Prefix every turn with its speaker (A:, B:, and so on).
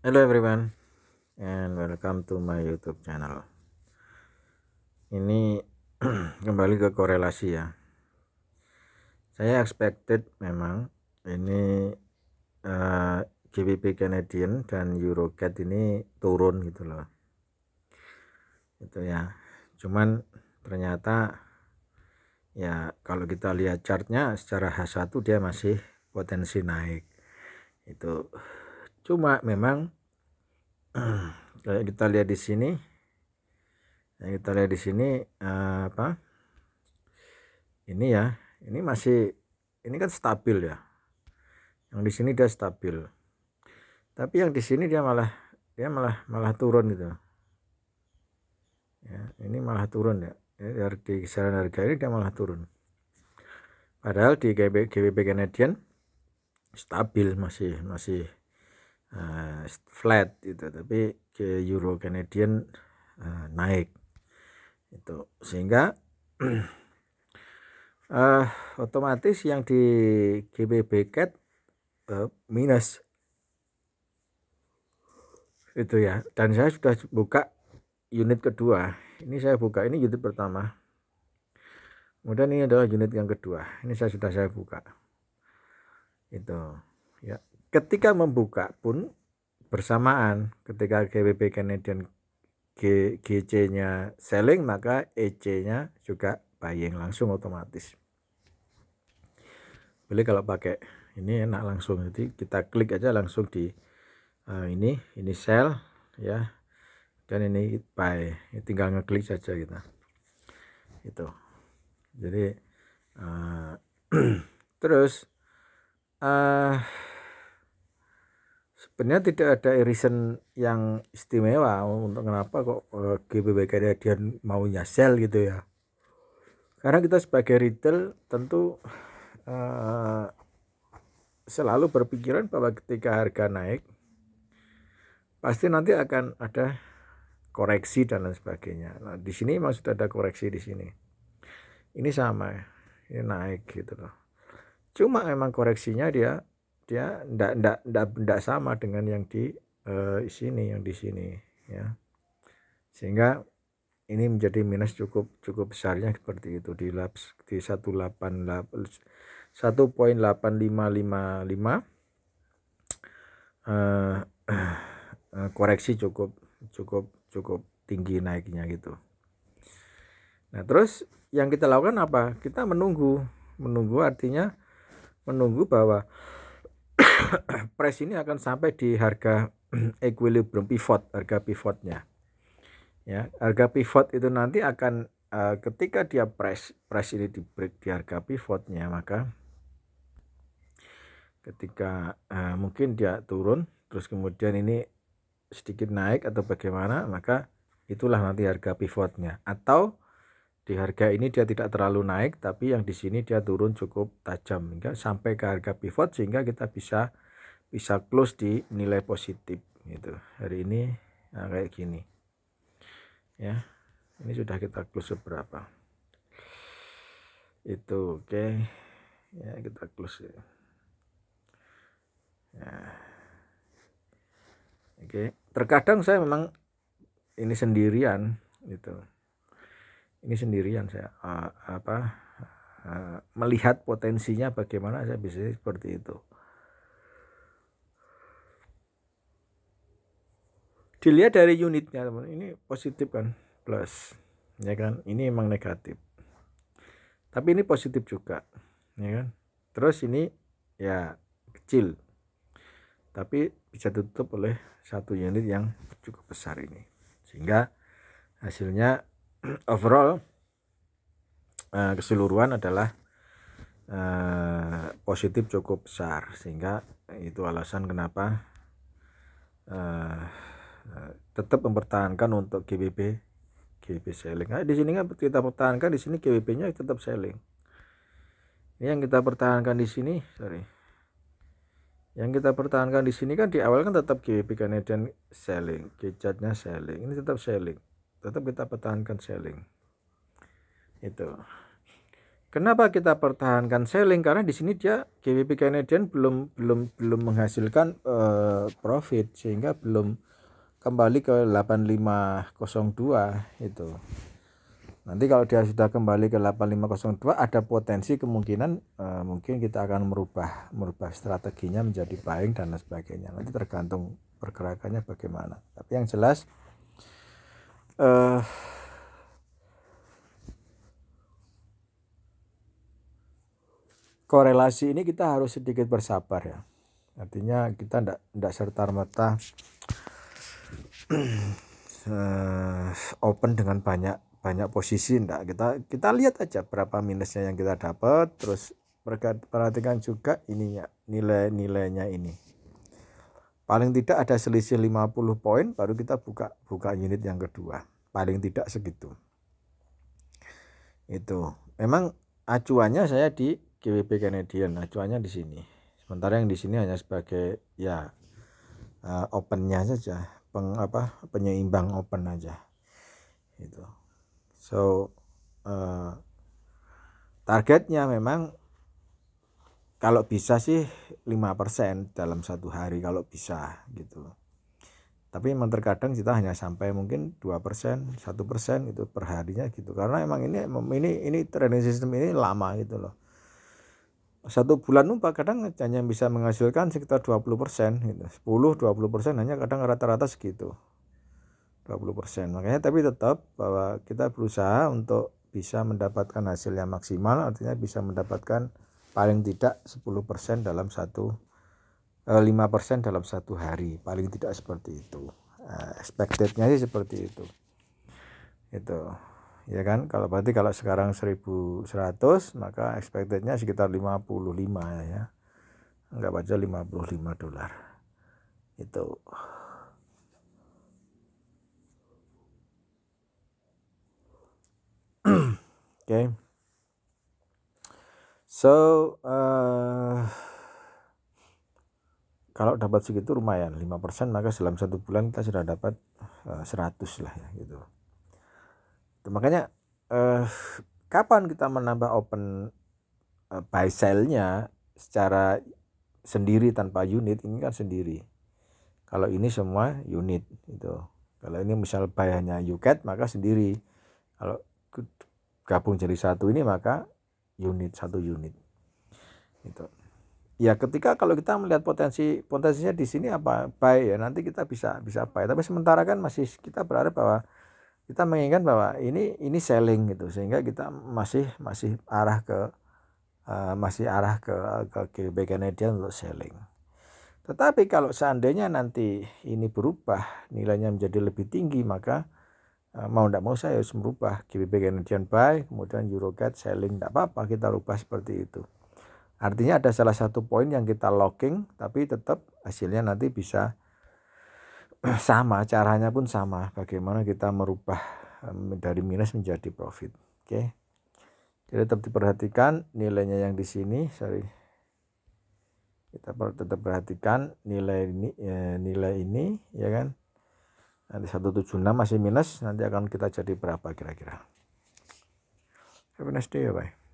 A: Hello everyone and welcome to my YouTube channel. Ini kembali ke korelasi ya. Saya expected memang ini GBP Canadian dan EuroCAD ini turun gitu loh. Itu ya. Cuman ternyata ya kalau kita lihat chartnya secara H1 dia masih potensi naik. Itu cuma memang kayak kita lihat di sini. Apa? Ini ya, ini masih, ini kan stabil ya. Yang di sini dia stabil. Tapi yang di sini dia malah turun gitu. Ya, ini malah turun ya. Dari kisaran harga ini dia malah turun. Padahal di GBP Canadian stabil, masih flat gitu, tapi ke Euro Canadian naik. Itu sehingga otomatis yang di GBP CAD minus itu ya. Dan saya sudah buka unit kedua. Ini saya buka, ini unit pertama, kemudian ini adalah unit yang kedua. Ini sudah saya buka itu ya. Ketika membuka pun bersamaan, ketika GBP Canadian GC nya selling, maka EC nya juga buying, langsung otomatis. Boleh kalau pakai ini enak langsung, jadi kita klik aja langsung di ini sell ya, dan ini buy, tinggal ngeklik saja kita itu. Jadi terus sebenarnya tidak ada reason yang istimewa untuk kenapa kok GBP Canadian maunya sell gitu ya. Karena kita sebagai retail tentu selalu berpikiran bahwa ketika harga naik pasti nanti akan ada koreksi dan lain sebagainya. Nah, di sini memang sudah ada koreksi di sini. Ini sama, ini naik gitu loh. Cuma memang koreksinya dia ndak sama dengan yang di sini, yang di sini ya. Sehingga ini menjadi minus cukup besarnya seperti itu di 1.8555 koreksi cukup tinggi naiknya gitu. Nah, terus yang kita lakukan apa? Kita menunggu artinya menunggu bahwa price ini akan sampai di harga equilibrium pivot, harga pivotnya ya. Harga pivot itu nanti akan ketika dia price ini di break di harga pivotnya, maka ketika mungkin dia turun terus kemudian ini sedikit naik atau bagaimana, maka itulah nanti harga pivotnya. Atau di harga ini dia tidak terlalu naik, tapi yang di sini dia turun cukup tajam hingga sampai ke harga pivot, sehingga kita bisa close di nilai positif gitu. Hari ini kayak gini ya. Ini sudah kita close seberapa itu, oke ya, kita close ya. Oke, terkadang saya memang ini sendirian gitu. Ini sendirian saya melihat potensinya bagaimana saya bisa seperti itu. Dilihat dari unitnya teman, ini positif kan, plus ya kan, ini emang negatif tapi ini positif juga ya kan. Terus ini ya kecil tapi bisa tutup oleh satu unit yang cukup besar ini, sehingga hasilnya overall keseluruhan adalah positif cukup besar, sehingga itu alasan kenapa tetap mempertahankan untuk GBP selling. Nah, di sini kan kita pertahankan di sini GBP-nya tetap selling. Ini yang kita pertahankan di sini, yang kita pertahankan di sini kan di awal kan tetap GBP Canadian selling, GCAD-nya selling, ini tetap selling, tetap kita pertahankan selling itu. Kenapa kita pertahankan selling? Karena di sini dia GBP Canadian belum menghasilkan profit, sehingga belum kembali ke 8502 itu. Nanti kalau dia sudah kembali ke 8502 ada potensi kemungkinan mungkin kita akan merubah strateginya menjadi buying dan lain sebagainya. Nanti tergantung pergerakannya bagaimana. Tapi yang jelas korelasi ini kita harus sedikit bersabar ya. Artinya kita tidak serta-merta open dengan banyak posisi, enggak. Kita lihat aja berapa minusnya yang kita dapat, terus perhatikan juga ininya, nilainya ini. Paling tidak ada selisih 50 poin baru kita buka unit yang kedua. Paling tidak segitu. Itu. Memang acuannya saya di GBP Canadian, acuannya di sini. Sementara yang di sini hanya sebagai ya opennya saja, penyeimbang open aja. Itu. So targetnya memang kalau bisa sih 5% dalam satu hari kalau bisa gitu. Tapi memang terkadang kita hanya sampai mungkin 2%, 1% itu per harinya gitu. Karena emang ini trading system ini lama gitu loh. Satu bulan kadang hanya bisa menghasilkan sekitar 20% gitu. 10-20% hanya kadang rata-rata segitu. 20%. Makanya tapi tetap bahwa kita berusaha untuk bisa mendapatkan hasil yang maksimal, artinya bisa mendapatkan paling tidak 10% dalam 5% dalam satu hari, paling tidak seperti itu. Expectednya sih seperti itu. Ya kan, kalau berarti kalau sekarang 1100 maka expectednya sekitar 55 ya. Enggak baca $55 itu. Okay. So kalau dapat segitu lumayan 5%, maka dalam satu bulan kita sudah dapat 100 lah ya gitu. Makanya kapan kita menambah open buy sell-nya secara sendiri tanpa unit, ini kan sendiri. Kalau ini semua unit itu. Kalau ini misal buy hanya UCAT maka sendiri. Kalau gabung jadi satu ini maka satu unit. Itu. Ya ketika kalau kita melihat potensinya di sini apa buy ya, nanti kita bisa buy. Tapi sementara kan masih kita berharap bahwa kita menginginkan bahwa ini selling gitu, sehingga kita masih arah ke GBP Canadian untuk selling. Tetapi kalau seandainya nanti ini berubah, nilainya menjadi lebih tinggi, maka mau tidak mau saya harus merubah GBP Canadian buy, kemudian EuroCAD selling, tidak apa-apa kita rubah seperti itu. Artinya ada salah satu poin yang kita locking, tapi tetap hasilnya nanti bisa sama, caranya pun sama. Bagaimana kita merubah dari minus menjadi profit. Oke. Jadi tetap diperhatikan nilainya yang di sini, kita tetap perhatikan nilai ini ya kan. Nanti 176 masih minus, nanti akan kita jadi berapa kira-kira. Have a nice day ya, bye.